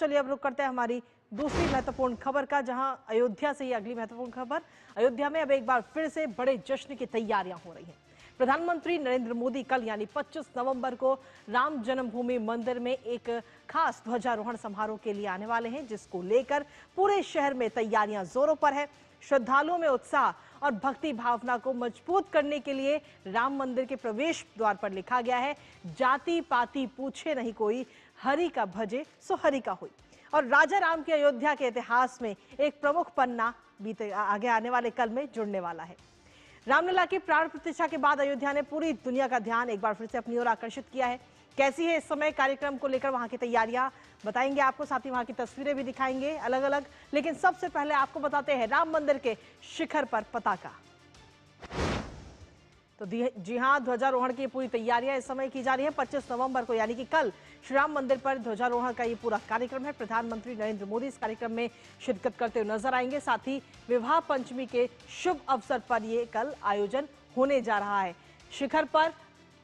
चलिए अब रुक करते हैं हमारी दूसरी महत्वपूर्ण खबर का, जहां अयोध्या से ही अगली महत्वपूर्ण खबर। अयोध्या में अब एक बार फिर से बड़े जश्न की तैयारियां हो रही हैं। प्रधानमंत्री नरेंद्र मोदी कल यानी 25 नवंबर को राम जन्मभूमि मंदिर में एक खास ध्वजारोहण समारोह के लिए आने वाले हैं, जिसको लेकर पूरे शहर में तैयारियां जोरों पर है। श्रद्धालुओं में उत्साह और भक्ति भावना को मजबूत करने के लिए राम मंदिर के प्रवेश द्वार पर लिखा गया है, जाति पाति पूछे नहीं कोई, हरि का भजे सो हरि का होई। और राजा राम की अयोध्या के इतिहास में एक प्रमुख पन्ना बीते आगे आने वाले कल में जुड़ने वाला है। रामलला की प्राण प्रतिष्ठा के बाद अयोध्या ने पूरी दुनिया का ध्यान एक बार फिर से अपनी ओर आकर्षित किया है। कैसी है इस समय कार्यक्रम को लेकर वहां की तैयारियां, बताएंगे आपको, साथ ही वहां की तस्वीरें भी दिखाएंगे अलग अलग। लेकिन सबसे पहले आपको बताते हैं राम मंदिर के शिखर पर पताका। तो जी हां, ध्वजारोहण की पूरी तैयारियां इस समय की जा रही है। 25 नवंबर को यानी कि कल श्री राम मंदिर पर ध्वजारोहण का ये पूरा कार्यक्रम है। प्रधानमंत्री नरेंद्र मोदी इस कार्यक्रम में शिरकत करते हुए नजर आएंगे। साथ ही विवाह पंचमी के शुभ अवसर पर ये कल आयोजन होने जा रहा है। शिखर पर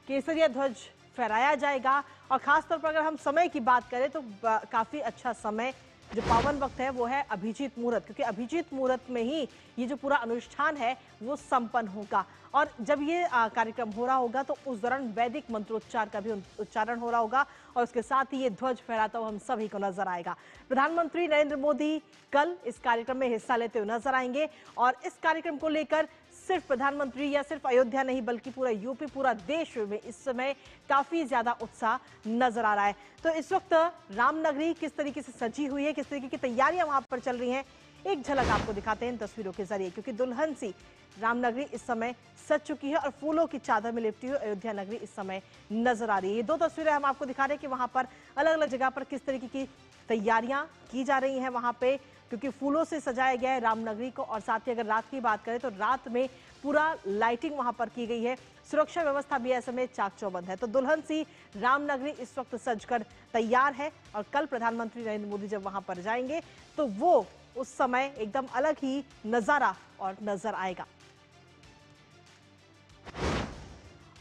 केसरिया ध्वज फहराया जाएगा और खासतौर पर अगर हम समय की बात करें तो काफी अच्छा समय, जो पावन वक्त है वो है अभिजीत मुहूर्त, क्योंकि अभिजीत मुहूर्त में ही ये जो पूरा अनुष्ठान है वो संपन्न होगा। और जब ये कार्यक्रम हो रहा होगा तो उस दौरान वैदिक मंत्रोच्चार का भी उच्चारण हो रहा होगा और उसके साथ ही ये ध्वज फहराता हुआ हम सभी को नजर आएगा। प्रधानमंत्री नरेंद्र मोदी कल इस कार्यक्रम में हिस्सा लेते हुए नजर आएंगे और इस कार्यक्रम को लेकर सिर्फ प्रधानमंत्री या सिर्फ अयोध्या नहीं बल्कि पूरा यूपी, पूरा देश में इस समय काफी ज्यादा उत्साह नजर आ रहा है। तो इस वक्त रामनगरी किस तरीके से सजी हुई है, किस तरीके की तैयारियां वहां पर चल रही हैं, एक झलक आपको दिखाते हैं इन तस्वीरों के जरिए, क्योंकि दुल्हन सी रामनगरी इस समय सज चुकी है और फूलों की चादर में लिपटी हुई अयोध्या नगरी इस समय नजर आ रही है। ये दो तस्वीरें हम आपको दिखा रहे हैं कि वहां पर अलग अलग जगह पर किस तरीके की तैयारियां की जा रही हैं वहां पे, क्योंकि फूलों से सजाया गया है रामनगरी को। और साथ ही अगर रात की बात करें तो रात में पूरा लाइटिंग वहां पर की गई है, सुरक्षा व्यवस्था भी ऐसे में चाक चौबंद है। तो दुल्हन सी रामनगरी इस वक्त सजकर तैयार है और कल प्रधानमंत्री नरेंद्र मोदी जब वहां पर जाएंगे तो वो उस समय एकदम अलग ही नजारा और नजर आएगा।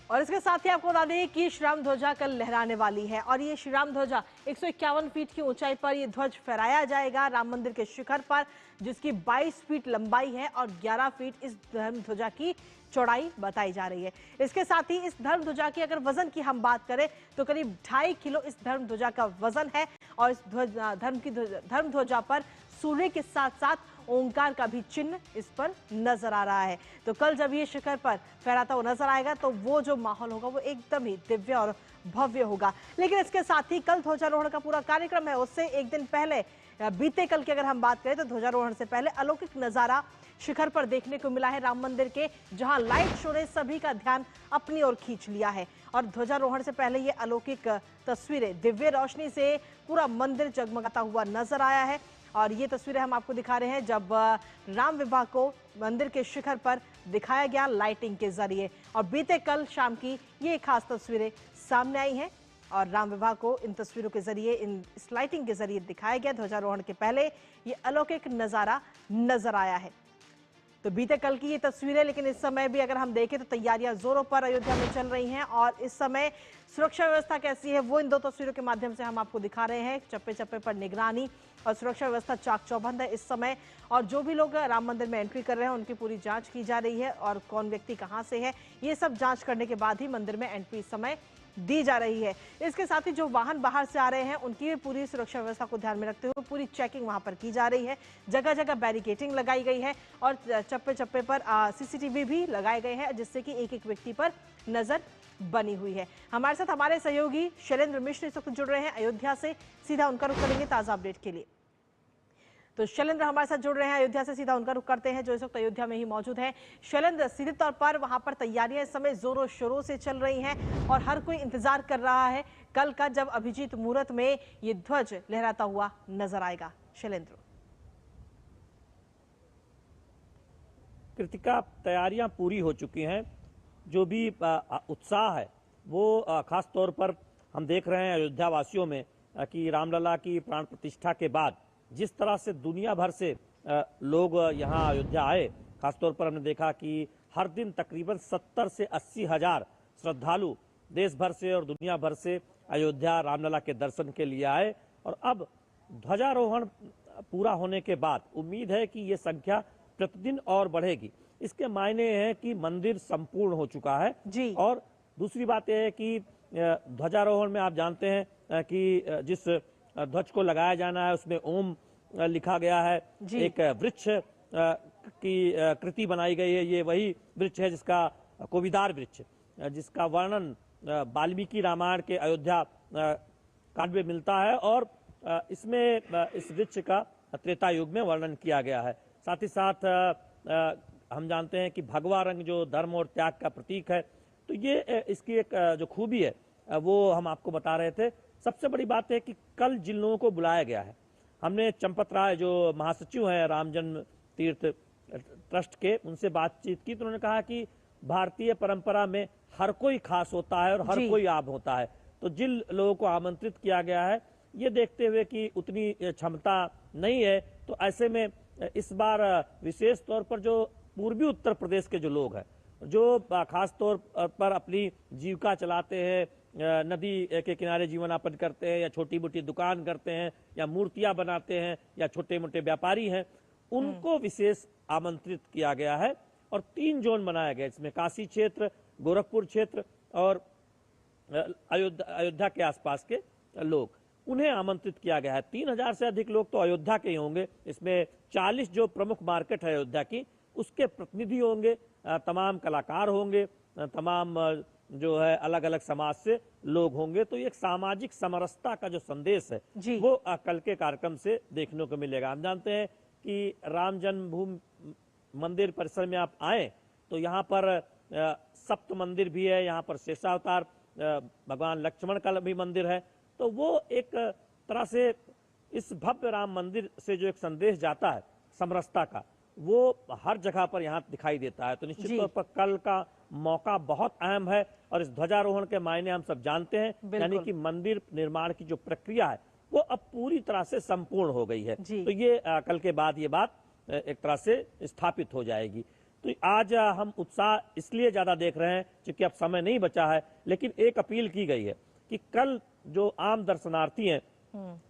और इसके साथ ही आपको बता दें कि श्रीराम ध्वजा कल लहराने वाली है और ये श्रीराम ध्वजा 151 फीट की ऊंचाई पर ये ध्वज फहराया जाएगा राम मंदिर के शिखर पर, जिसकी 22 फीट लंबाई है और 11 फीट इस धर्म ध्वजा की चौड़ाई बताई जा रही है। इसके साथ ही इस धर्म ध्वजा की अगर वजन की हम बात करें तो करीब 2.5 किलो इस धर्म ध्वजा का वजन है और इस धर्म ध्वजा पर सूर्य के साथ साथ ओंकार का भी चिन्ह इस पर नजर आ रहा है। तो कल जब ये शिखर पर फहराता हुआ नजर आएगा तो वो जो माहौल होगा वो एकदम ही दिव्य और भव्य होगा। लेकिन इसके साथ ही कल ध्वजारोहण का पूरा कार्यक्रम है, उससे एक दिन पहले बीते कल की अगर हम बात करें तो ध्वजारोहण से पहले अलौकिक नजारा शिखर पर देखने को मिला है राम मंदिर के, जहां लाइट शो ने सभी का ध्यान अपनी ओर खींच लिया है। और ध्वजारोहण से पहले ये अलौकिक तस्वीरें, दिव्य रोशनी से पूरा मंदिर जगमगाता हुआ नजर आया है। और ये तस्वीरें हम आपको दिखा रहे हैं जब राम विवाह को मंदिर के शिखर पर दिखाया गया लाइटिंग के जरिए। और बीते कल शाम की ये खास तस्वीरें सामने आई हैं और राम विवाह को इन तस्वीरों के जरिए, इस लाइटिंग के जरिए दिखाया गया। ध्वजारोहण के पहले ये अलौकिक नजारा नजर आया है। तो बीते कल की ये तस्वीरें, लेकिन इस समय भी अगर हम देखें तो तैयारियां जोरों पर अयोध्या में चल रही हैं और इस समय सुरक्षा व्यवस्था कैसी है वो इन दो तस्वीरों के माध्यम से हम आपको दिखा रहे हैं। चप्पे चप्पे पर निगरानी और सुरक्षा व्यवस्था चाक चौबंद है इस समय। और जो भी लोग राम मंदिर में एंट्री कर रहे हैं उनकी पूरी जांच की जा रही है और कौन व्यक्ति कहां से है ये सब जांच करने के बाद ही मंदिर में एंट्री इस समय दी जा रही है। इसके साथ ही जो वाहन बाहर से आ रहे हैं उनकी भी पूरी सुरक्षा व्यवस्था को ध्यान में रखते हुए पूरी चेकिंग वहां पर की जा रही है। जगह जगह बैरिकेटिंग लगाई गई है और चप्पे चप्पे पर सीसीटीवी भी लगाए गए हैं, जिससे कि एक एक व्यक्ति पर नजर बनी हुई है। हमारे साथ हमारे सहयोगी शैलेंद्र मिश्र इस वक्त जुड़ रहे हैं अयोध्या से, सीधा उनका रुख करेंगे ताजा अपडेट के लिए। तो शैलेंद्र हमारे साथ जुड़ रहे हैं अयोध्या से, सीधा उनका रुख करते हैं जो इस वक्त अयोध्या में ही मौजूद है। शैलेंद्र, सीधे तौर पर वहां पर तैयारियां इस समय जोरों शोरों से चल रही हैं और हर कोई इंतजार कर रहा है कल का जब अभिजीत मुहूर्त में ये ध्वज लहराता हुआ नजर आएगा। शैलेंद्र। कृतिका, तैयारियां पूरी हो चुकी हैं। जो भी उत्साह है वो खास तौर पर हम देख रहे हैं अयोध्या वासियों में कि रामलला की प्राण प्रतिष्ठा के बाद जिस तरह से दुनिया भर से लोग यहाँ अयोध्या आए, खासतौर पर हमने देखा कि हर दिन तकरीबन 70 से 80 हजार श्रद्धालु देश भर से और दुनिया भर से अयोध्या रामलला के दर्शन के लिए आए। और अब ध्वजारोहण पूरा होने के बाद उम्मीद है कि ये संख्या प्रतिदिन और बढ़ेगी। इसके मायने हैं कि मंदिर संपूर्ण हो चुका है जी। और दूसरी बात यह है कि ध्वजारोहण में आप जानते हैं कि जिस ध्वज को लगाया जाना है उसमें ओम लिखा गया है। एक वृक्ष की कृति बनाई गई है। ये वही वृक्ष है जिसका कोविदार वृक्ष, जिसका वर्णन वाल्मीकि रामायण के अयोध्या कांड में मिलता है और इसमें इस वृक्ष का त्रेता युग में वर्णन किया गया है। साथ ही साथ हम जानते हैं कि भगवा रंग जो धर्म और त्याग का प्रतीक है, तो ये इसकी एक जो खूबी है वो हम आपको बता रहे थे। सबसे बड़ी बात है कि कल जिन लोगों को बुलाया गया है, हमने चंपत राय जो महासचिव हैं राम जन्म तीर्थ ट्रस्ट के, उनसे बातचीत की तो उन्होंने कहा कि भारतीय परंपरा में हर कोई खास होता है और हर कोई आम होता है। तो जिन लोगों को आमंत्रित किया गया है, ये देखते हुए कि उतनी क्षमता नहीं है, तो ऐसे में इस बार विशेष तौर पर जो पूर्वी उत्तर प्रदेश के जो लोग हैं, जो खास तौर पर अपनी जीविका चलाते हैं, नदी के किनारे जीवन यापन करते हैं या छोटी मोटी दुकान करते हैं या मूर्तियां बनाते हैं या छोटे मोटे व्यापारी हैं, उनको विशेष आमंत्रित किया गया है और 3 जोन बनाया गया, इसमें काशी क्षेत्र, गोरखपुर क्षेत्र और अयोध्या के आसपास के लोग, उन्हें आमंत्रित किया गया है। 3000 से अधिक लोग तो अयोध्या के ही होंगे। इसमें 40 जो प्रमुख मार्केट है अयोध्या की, उसके प्रतिनिधि होंगे, तमाम कलाकार होंगे, तमाम जो है अलग अलग समाज से लोग होंगे। तो ये एक सामाजिक समरसता का जो संदेश है वो कल के कार्यक्रम से देखने को मिलेगा। हम जानते हैं कि राम जन्मभूमि मंदिर परिसर में आप आए तो यहाँ पर सप्त मंदिर भी है, यहाँ पर शेषावतार भगवान लक्ष्मण का भी मंदिर है। तो वो एक तरह से इस भव्य राम मंदिर से जो एक संदेश जाता है समरसता का, वो हर जगह पर यहाँ दिखाई देता है। तो निश्चित तौर पर कल का मौका बहुत अहम है और इस ध्वजारोहण के मायने हम सब जानते हैं, यानी कि मंदिर निर्माण की जो प्रक्रिया है वो अब पूरी तरह से संपूर्ण हो गई है। तो ये कल के बाद ये बात एक तरह से स्थापित हो जाएगी। तो आज हम उत्साह इसलिए ज्यादा देख रहे हैं क्योंकि अब समय नहीं बचा है, लेकिन एक अपील की गई है कि कल जो आम दर्शनार्थी हैं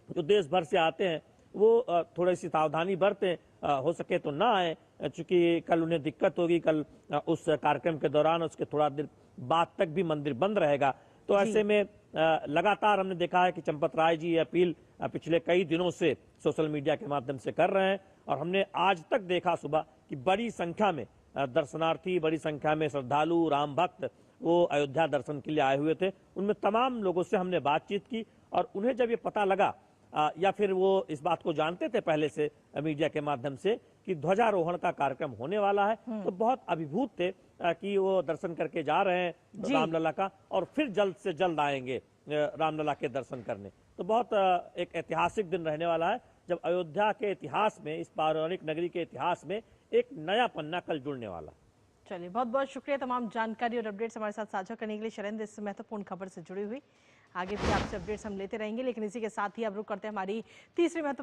जो देश भर से आते हैं वो थोड़ी सी सावधानी बरतें, हो सके तो ना आए, चूंकि कल उन्हें दिक्कत होगी। कल उस कार्यक्रम के दौरान उसके थोड़ा देर बाद तक भी मंदिर बंद रहेगा। तो ऐसे में लगातार हमने देखा है कि चंपत राय जी ये अपील पिछले कई दिनों से सोशल मीडिया के माध्यम से कर रहे हैं और हमने आज तक देखा सुबह कि बड़ी संख्या में दर्शनार्थी, बड़ी संख्या में श्रद्धालु, राम भक्त वो अयोध्या दर्शन के लिए आए हुए थे। उनमें तमाम लोगों से हमने बातचीत की और उन्हें जब ये पता लगा या फिर वो इस बात को जानते थे पहले से मीडिया के माध्यम से कि ध्वजारोहण का कार्यक्रम होने वाला है, तो बहुत अभिभूत थे कि वो दर्शन करके जा रहे हैं रामलला का और फिर जल्द से जल्द आएंगे रामलला के दर्शन करने। तो बहुत एक ऐतिहासिक दिन रहने वाला है जब अयोध्या के इतिहास में, इस पौराणिक नगरी के इतिहास में एक नया पन्ना कल जुड़ने वाला। चलिए, बहुत बहुत शुक्रिया तमाम जानकारी और अपडेट्स हमारे साथ साझा करने के लिए शैलेंद्र, इस महत्वपूर्ण खबर से जुड़ी हुई। आगे भी आपसे अपडेट्स हम लेते रहेंगे, लेकिन इसी के साथ ही अब रुक करते हैं हमारी तीसरी महत्वपूर्ण